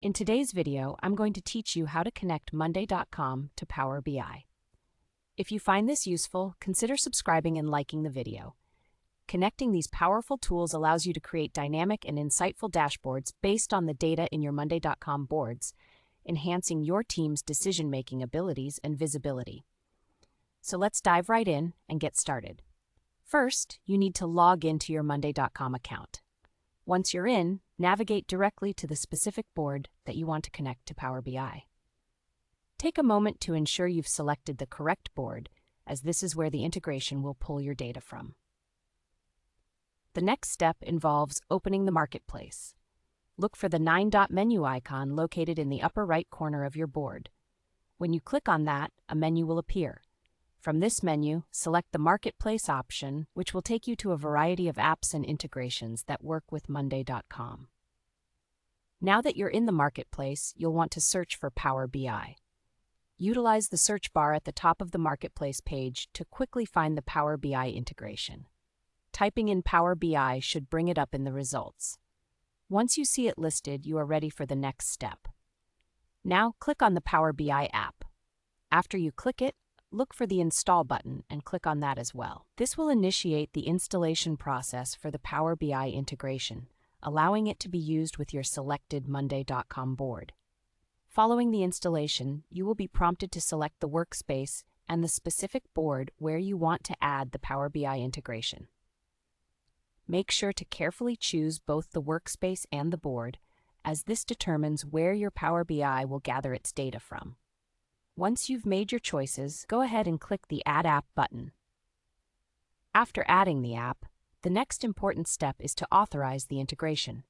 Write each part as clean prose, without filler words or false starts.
In today's video, I'm going to teach you how to connect Monday.com to Power BI. If you find this useful, consider subscribing and liking the video. Connecting these powerful tools allows you to create dynamic and insightful dashboards based on the data in your Monday.com boards, enhancing your team's decision-making abilities and visibility. So let's dive right in and get started. First, you need to log into your Monday.com account. Once you're in, navigate directly to the specific board that you want to connect to Power BI. Take a moment to ensure you've selected the correct board, as this is where the integration will pull your data from. The next step involves opening the marketplace. Look for the 9-dot menu icon located in the upper right corner of your board. When you click on that, a menu will appear. From this menu, select the Marketplace option, which will take you to a variety of apps and integrations that work with Monday.com. Now that you're in the Marketplace, you'll want to search for Power BI. Utilize the search bar at the top of the Marketplace page to quickly find the Power BI integration. Typing in Power BI should bring it up in the results. Once you see it listed, you are ready for the next step. Now, click on the Power BI app. After you click it, look for the Install button and click on that as well. This will initiate the installation process for the Power BI integration, allowing it to be used with your selected Monday.com board. Following the installation, you will be prompted to select the workspace and the specific board where you want to add the Power BI integration. Make sure to carefully choose both the workspace and the board, as this determines where your Power BI will gather its data from. Once you've made your choices, go ahead and click the Add App button. After adding the app, the next important step is to authorize the integration.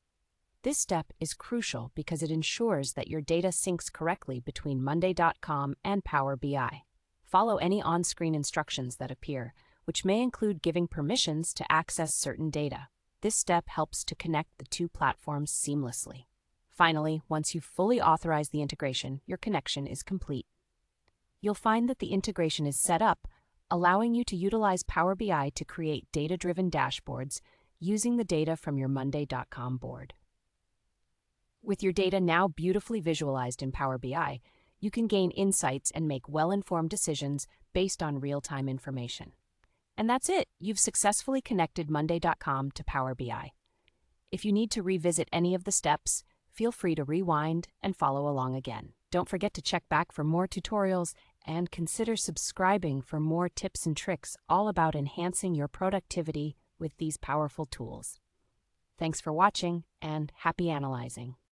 This step is crucial because it ensures that your data syncs correctly between Monday.com and Power BI. Follow any on-screen instructions that appear, which may include giving permissions to access certain data. This step helps to connect the two platforms seamlessly. Finally, once you've fully authorized the integration, your connection is complete. You'll find that the integration is set up, allowing you to utilize Power BI to create data-driven dashboards using the data from your Monday.com board. With your data now beautifully visualized in Power BI, you can gain insights and make well-informed decisions based on real-time information. And that's it. You've successfully connected Monday.com to Power BI. If you need to revisit any of the steps, feel free to rewind and follow along again. Don't forget to check back for more tutorials and consider subscribing for more tips and tricks all about enhancing your productivity with these powerful tools. Thanks for watching and happy analyzing.